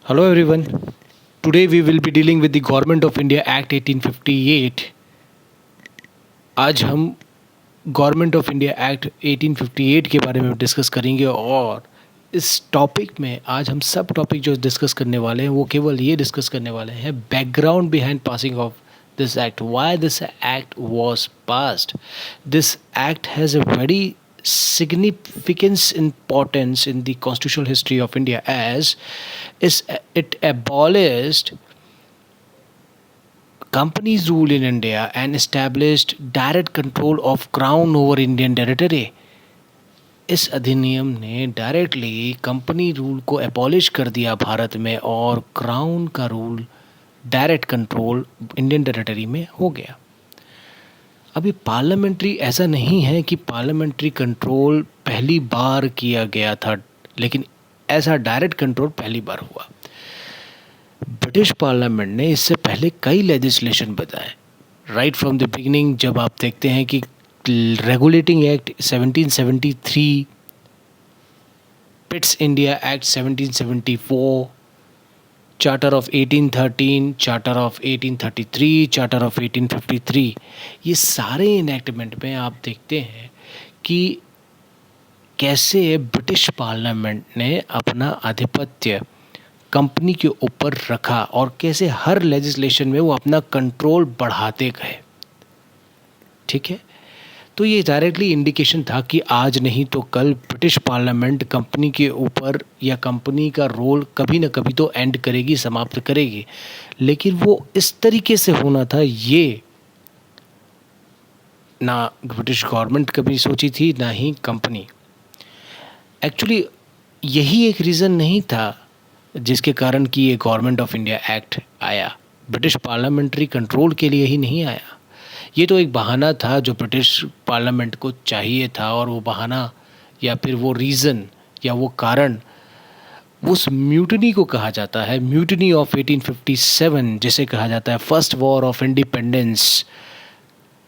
Hello everyone. Today we will be dealing with the Government of India Act 1858. आज हम government of India act 1858 के बारे में discuss करेंगे और इस टॉपिक में आज हम सब टॉपिक जो डिस्कस करने वाले हैं वो केवल ये डिस्कस करने वाले हैं background behind passing of this act, why this act was passed. This act has a very significant importance in the constitutional history of India as is it abolished companies rule in India and established direct control of crown over Indian territory. इस अधिनियम ने directly company rule को abolish कर दिया भारत में और crown का rule direct control Indian territory में हो गया। अभी पार्लियामेंट्री ऐसा नहीं है कि पार्लियामेंट्री कंट्रोल पहली बार किया गया था, लेकिन ऐसा डायरेक्ट कंट्रोल पहली बार हुआ। ब्रिटिश पार्लियामेंट ने इससे पहले कई लेजिस्लेशन बताए राइट फ्रॉम द बिगिनिंग। जब आप देखते हैं कि regulating act 1773, Pitt's India act 1774, charter of 1813, charter of 1833, charter of 1853, ये सारे इनैक्टमेंट में आप देखते हैं कि कैसे ब्रिटिश पार्लियामेंट ने अपना आधिपत्य कंपनी के ऊपर रखा और कैसे हर लेजिस्लेशन में वो अपना कंट्रोल बढ़ाते गए। ठीक है, तो ये डायरेक्टली इंडिकेशन था कि आज नहीं तो कल ब्रिटिश पार्लियामेंट कंपनी के ऊपर या कंपनी का रोल कभी ना कभी तो एंड करेगी, समाप्त करेगी, लेकिन वो इस तरीके से होना था ये ना ब्रिटिश गवर्नमेंट कभी सोची थी ना ही कंपनी। एक्चुअली यही एक रीज़न नहीं था जिसके कारण कि ये गवर्नमेंट ऑफ इंडिया एक्ट आया। ब्रिटिश पार्लियामेंट्री कंट्रोल के लिए ही नहीं आया, ये तो एक बहाना था जो ब्रिटिश पार्लियामेंट को चाहिए था, और वो बहाना या फिर वो रीज़न या वो कारण उस म्यूटनी को कहा जाता है, म्यूटनी ऑफ 1857, जिसे कहा जाता है first war of independence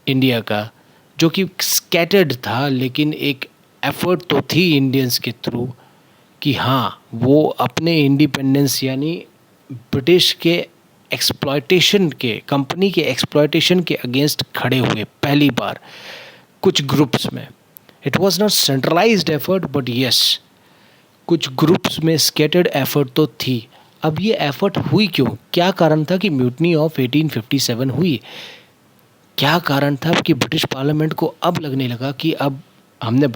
India का, जो कि स्कैटर्ड था, लेकिन एक एफर्ट तो थी इंडियंस के थ्रू कि हाँ वो अपने इंडिपेंडेंस यानी ब्रिटिश के एक्सप्लॉयटेशन के, कंपनी के एक्सप्लॉयटेशन के अगेंस्ट खड़े हुए पहली बार कुछ ग्रुप्स में। It was not centralised effort but yes, कुछ ग्रुप्स में स्कैटर्ड एफर्ट तो थी। अब ये एफर्ट हुई क्यों, क्या कारण था कि म्यूटनी ऑफ 1857 हुई? क्या कारण था कि ब्रिटिश पार्लियामेंट को अब लगने लगा कि अब हमने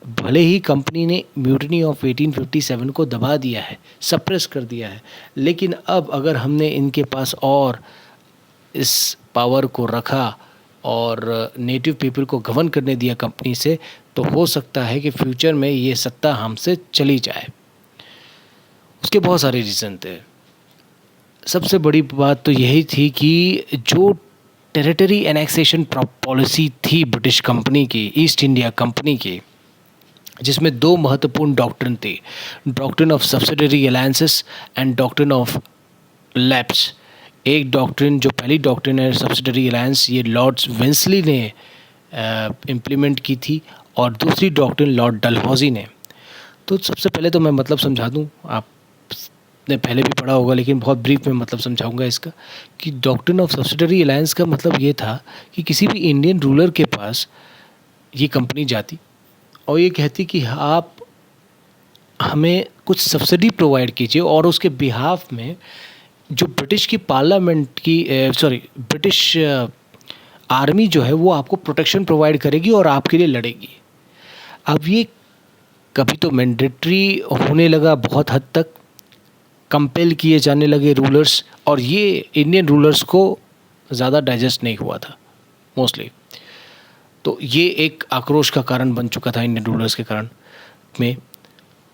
भले ही कंपनी ने म्यूटनी ऑफ 1857 को दबा दिया है, सप्रेस कर दिया है, लेकिन अब अगर हमने इनके पास और इस पावर को रखा और नेटिव पीपल को गवर्न करने दिया कंपनी से, तो हो सकता है कि फ्यूचर में ये सत्ता हमसे चली जाए। उसके बहुत सारे रीज़न थे। सबसे बड़ी बात तो यही थी कि जो टेरिटरी एनेक्सेशन पॉलिसी थी ब्रिटिश कंपनी की, ईस्ट इंडिया कंपनी की, जिसमें दो महत्वपूर्ण डॉक्ट्रिन थी, doctrine of subsidiary alliances and doctrine of lapse. एक डॉक्ट्रिन, जो पहली डॉक्ट्रिन है सब्सिडरी अलायंस, ये लॉर्ड्स वेंसली ने इम्प्लीमेंट की थी, और दूसरी डॉक्ट्रिन लॉर्ड डलहौजी ने। तो सबसे पहले तो मैं मतलब समझा दूं, आपने पहले भी पढ़ा होगा लेकिन बहुत ब्रीफ में मतलब समझाऊंगा इसका, कि डॉक्ट्रिन ऑफ सब्सिडरी अलायंस का मतलब ये था कि किसी भी इंडियन रूलर के पास ये कंपनी जाती और ये कहती कि आप हमें कुछ सब्सिडी प्रोवाइड कीजिए, और उसके बिहाफ में जो ब्रिटिश की पार्लियामेंट की ब्रिटिश आर्मी जो है वो आपको प्रोटेक्शन प्रोवाइड करेगी और आपके लिए लड़ेगी। अब ये कभी तो मैंडेटरी होने लगा, बहुत हद तक कंपेल किए जाने लगे रूलर्स, और ये इंडियन रूलर्स को ज़्यादा डाइजेस्ट नहीं हुआ था मोस्टली। तो ये एक आक्रोश का कारण बन चुका था इंडियन रूलर्स के कारण में।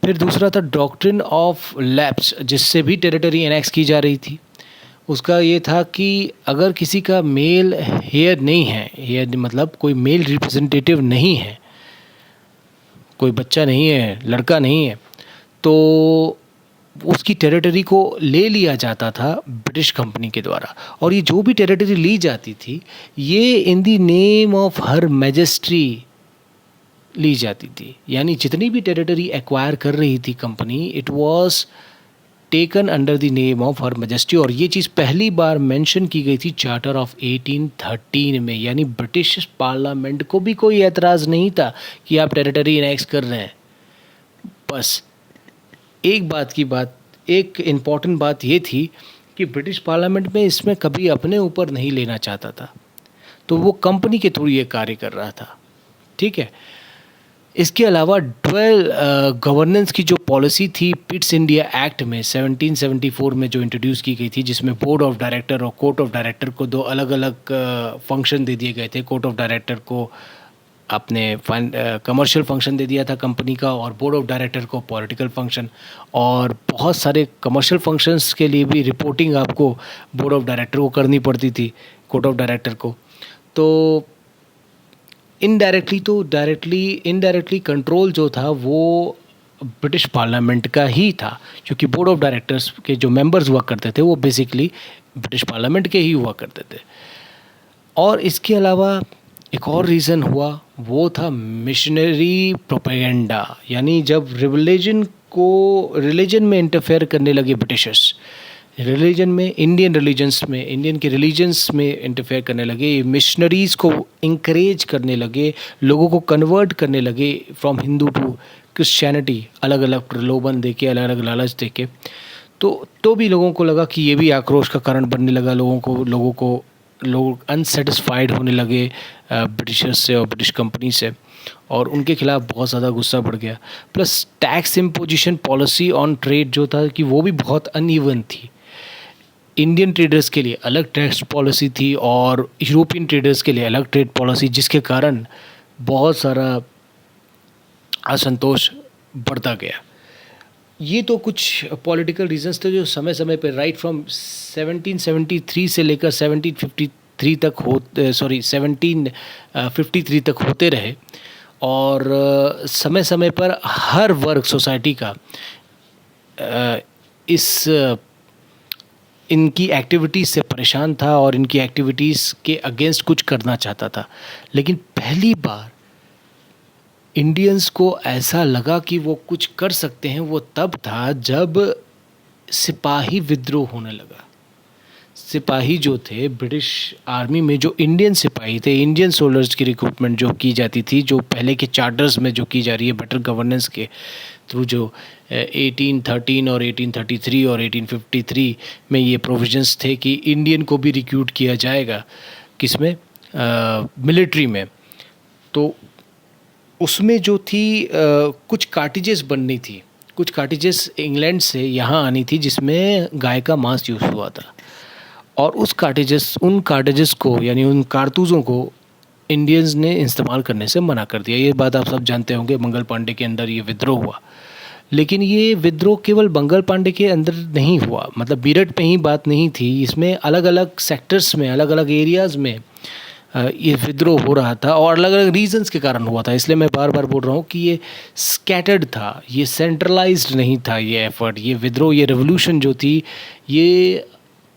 फिर दूसरा था डॉक्ट्रिन ऑफ लैप्स, जिससे भी टेरिटरी एनेक्स की जा रही थी। उसका ये था कि अगर किसी का मेल हेयर नहीं है, हेयर मतलब कोई मेल रिप्रेजेंटेटिव नहीं है, कोई बच्चा नहीं है, लड़का नहीं है, तो उसकी टेरिटरी को ले लिया जाता था ब्रिटिश कंपनी के द्वारा। और ये जो भी टेरिटरी ली जाती थी, ये in the name of her majesty ली जाती थी। यानी जितनी भी टेरिटरी एक्वायर कर रही थी company, it was taken under the name of her majesty, और ये चीज़ पहली बार मेंशन की गई थी चार्टर ऑफ 1813 में, यानी ब्रिटिश पार्लियामेंट को भी कोई एतराज़ नहीं था कि आप टेरिटरी एनेक्स कर रहे हैं। बस एक इम्पॉर्टेंट बात ये थी कि ब्रिटिश पार्लियामेंट में इसमें कभी अपने ऊपर नहीं लेना चाहता था, तो वो कंपनी के थ्रू ये कार्य कर रहा था। ठीक है, इसके अलावा डुअल गवर्नेंस की जो पॉलिसी थी पिट्स इंडिया एक्ट में 1774 में जो इंट्रोड्यूस की गई थी, जिसमें बोर्ड ऑफ डायरेक्टर और कोर्ट ऑफ डायरेक्टर को दो अलग अलग फंक्शन दे दिए गए थे। कोर्ट ऑफ डायरेक्टर को अपने कमर्शियल फंक्शन दे दिया था कंपनी का, और बोर्ड ऑफ डायरेक्टर को पॉलिटिकल फंक्शन, और बहुत सारे कमर्शियल फंक्शंस के लिए भी रिपोर्टिंग आपको बोर्ड ऑफ डायरेक्टर को करनी पड़ती थी, कोर्ट ऑफ डायरेक्टर को। तो इनडायरेक्टली कंट्रोल जो था वो ब्रिटिश पार्लियामेंट का ही था, क्योंकि बोर्ड ऑफ डायरेक्टर्स के जो मेंबर्स हुआ करते थे वो बेसिकली ब्रिटिश पार्लियामेंट के ही हुआ करते थे। और इसके अलावा एक और रीज़न हुआ, वो था मिशनरी प्रोपेगेंडा, यानी जब रिलीजन में इंटरफेयर करने लगे ब्रिटिशर्स, इंडियन के रिलीजन्स में इंटरफेयर करने लगे, मिशनरीज़ को इंकरेज करने लगे, लोगों को कन्वर्ट करने लगे फ्रॉम हिंदू टू क्रिश्चियनिटी, अलग अलग प्रलोभन देके, अलग अलग लालच देके। तो भी लोगों को लगा कि ये भी आक्रोश का कारण बनने लगा, लोग अनसेटिस्फाइड होने लगे ब्रिटिशर्स से और ब्रिटिश कंपनी से, और उनके खिलाफ बहुत ज़्यादा गुस्सा बढ़ गया। Plus tax imposition policy on trade जो था कि वो भी बहुत अनइवन थी। इंडियन ट्रेडर्स के लिए अलग टैक्स पॉलिसी थी और यूरोपियन ट्रेडर्स के लिए अलग ट्रेड पॉलिसी, जिसके कारण बहुत सारा असंतोष बढ़ता गया। ये तो कुछ पॉलिटिकल रीजंस थे जो समय समय पर राइट फ्रॉम 1773 से लेकर 1753 तक होते रहे, और समय समय पर हर वर्ग सोसाइटी का इनकी एक्टिविटीज़ से परेशान था और इनकी एक्टिविटीज़ के अगेंस्ट कुछ करना चाहता था। लेकिन पहली बार इंडियंस को ऐसा लगा कि वो कुछ कर सकते हैं, वो तब था जब सिपाही विद्रोह होने लगा। सिपाही जो थे ब्रिटिश आर्मी में, जो इंडियन सिपाही थे, इंडियन सोल्जर्स की रिक्रूटमेंट जो की जाती थी, जो पहले के चार्टर्स में जो की जा रही है बेटर गवर्नेंस के थ्रू, जो 1813 और 1833 और 1853 में ये प्रोविजंस थे कि इंडियन को भी रिक्रूट किया जाएगा, किसमें, मिलिट्री में। तो उसमें जो थी कुछ कार्टिजेस बननी थी, कुछ कार्टिजेस इंग्लैंड से यहाँ आनी थी, जिसमें गाय का मांस यूज़ हुआ था, और उन कार्टिजेस को, यानी उन कारतूसों को इंडियंस ने इस्तेमाल करने से मना कर दिया। ये बात आप सब जानते होंगे, मंगल पांडे के अंदर ये विद्रोह हुआ। लेकिन ये विद्रोह केवल मंगल पांडे के अंदर नहीं हुआ, मतलब मेरठ में ही बात नहीं थी, इसमें अलग अलग सेक्टर्स में, अलग अलग एरियाज़ में ये विद्रोह हो रहा था, और अलग अलग रीजंस के कारण हुआ था। इसलिए मैं बार बार बोल रहा हूँ कि ये स्कैटर्ड था, ये सेंट्रलाइज्ड नहीं था। ये एफर्ट, ये विद्रोह, ये रेवोल्यूशन जो थी, ये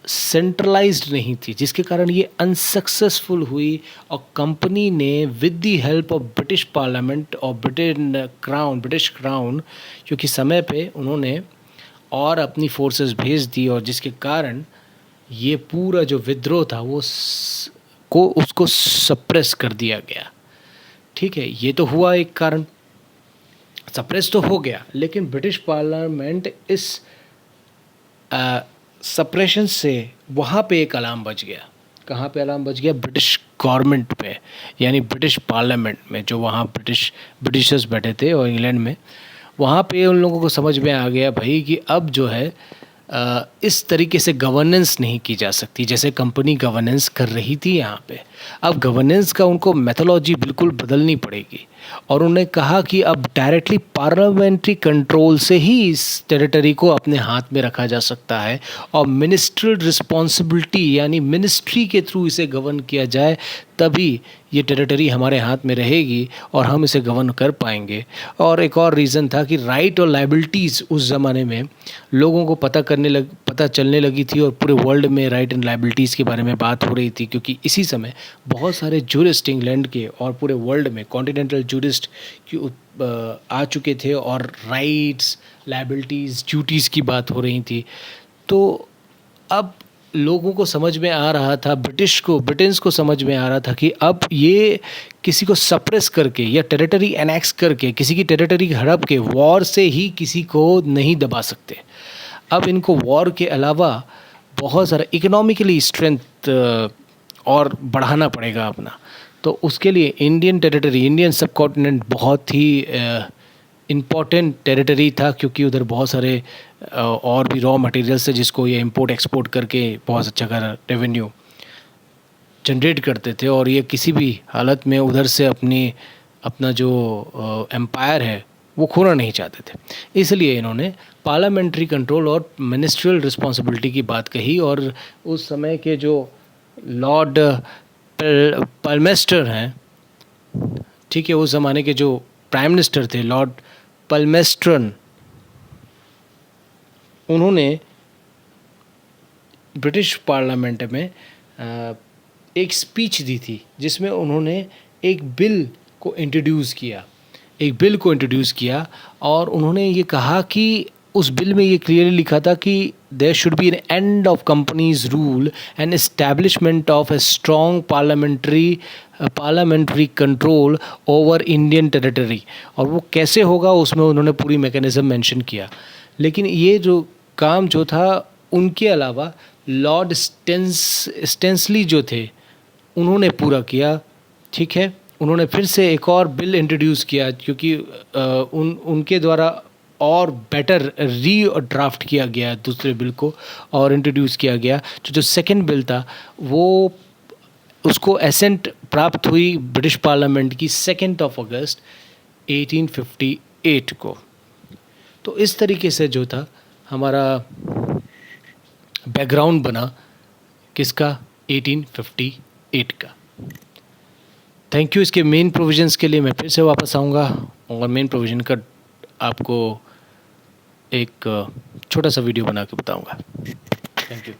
सेंट्रलाइज्ड नहीं थी, जिसके कारण ये अनसक्सेसफुल हुई। और कंपनी ने with the help of British parliament और ब्रिटिश क्राउन, क्योंकि समय पे उन्होंने और अपनी फोर्सेस भेज दी, और जिसके कारण ये पूरा जो विद्रोह था उसको सप्रेस कर दिया गया। ठीक है, ये तो हुआ एक कारण, सप्रेस तो हो गया, लेकिन ब्रिटिश पार्लियामेंट इस सप्रेशन से वहाँ पे एक अलार्म बज गया। कहाँ पे अलार्म बज गया? ब्रिटिश गवर्नमेंट पे, यानी ब्रिटिश पार्लियामेंट में, जो वहाँ ब्रिटिशर्स बैठे थे और इंग्लैंड में, वहाँ पे उन लोगों को समझ में आ गया भाई कि अब जो है इस तरीके से गवर्नेंस नहीं की जा सकती जैसे कंपनी गवर्नेंस कर रही थी यहाँ पे। अब गवर्नेंस का उनको मेथोलॉजी बिल्कुल बदलनी पड़ेगी, और उन्होंने कहा कि अब डायरेक्टली पार्लियामेंट्री कंट्रोल से ही इस टेरिटरी को अपने हाथ में रखा जा सकता है, और मिनिस्ट्रियल रिस्पॉन्सिबिलिटी, यानी मिनिस्ट्री के थ्रू इसे गवर्न किया जाए, तभी ये टेरिटरी हमारे हाथ में रहेगी और हम इसे गवर्न कर पाएंगे। और एक और रीज़न था कि राइट और लाइबिलिटीज़ उस ज़माने में लोगों को पता चलने लगी थी, और पूरे वर्ल्ड में राइट एंड लाइबिलिटीज़ के बारे में बात हो रही थी, क्योंकि इसी समय बहुत सारे जूरिस्ट इंग्लैंड के और पूरे वर्ल्ड में, कॉन्टिनेंटल जूरिस्ट आ चुके थे और राइट्स, लायबिलिटीज़, ड्यूटीज़ की बात हो रही थी। तो अब लोगों को समझ में आ रहा था, ब्रिटिश को समझ में आ रहा था कि अब ये किसी को सप्रेस करके या टेरिटरी एनेक्स करके, किसी की टेरिटरी हड़प के, वॉर से ही किसी को नहीं दबा सकते। अब इनको वॉर के अलावा बहुत सारा इकोनॉमिकली स्ट्रेंथ और बढ़ाना पड़ेगा अपना। तो उसके लिए इंडियन सब कॉन्टिनेंट बहुत ही इम्पॉर्टेंट टेरिटरी था, क्योंकि उधर बहुत सारे और भी रॉ मटेरियल्स थे जिसको ये इंपोर्ट एक्सपोर्ट करके बहुत अच्छा रेवेन्यू जनरेट करते थे, और ये किसी भी हालत में उधर से अपना जो एम्पायर है वो खोना नहीं चाहते थे। इसलिए इन्होंने पार्लियामेंट्री कंट्रोल और मिनिस्ट्रियल रिस्पॉन्सिबिलिटी की बात कही, और उस समय के जो लॉर्ड पल्मेस्टर हैं, ठीक है, उस ज़माने के जो प्राइम मिनिस्टर थे लॉर्ड पल्मेस्ट्रन, उन्होंने ब्रिटिश पार्लियामेंट में एक स्पीच दी थी जिसमें उन्होंने एक बिल को इंट्रोड्यूस किया, और उन्होंने ये कहा कि उस बिल में ये क्लियरली लिखा था कि there should be an end of company's rule and establishment of a strong parliamentary control over Indian territory. और वो कैसे होगा उसमें उन्होंने पूरी मैकेनिज्म मेंशन किया। लेकिन ये जो काम जो था, उनके अलावा लॉर्ड स्टेंसली जो थे उन्होंने पूरा किया, ठीक है। उन्होंने फिर से एक और बिल इंट्रोड्यूस किया, क्योंकि उनके द्वारा और बेटर ड्राफ्ट किया गया दूसरे बिल को और इंट्रोड्यूस किया गया। जो सेकंड बिल था वो उसको एसेंट प्राप्त हुई ब्रिटिश पार्लियामेंट की 2 अगस्त 1858 को। तो इस तरीके से जो था हमारा बैकग्राउंड बना किसका, 1858 का। Thank you. इसके मेन प्रोविजंस के लिए मैं फिर से वापस आऊँगा और मेन प्रोविज़न का आपको एक छोटा सा वीडियो बना के बताऊँगा। Thank you.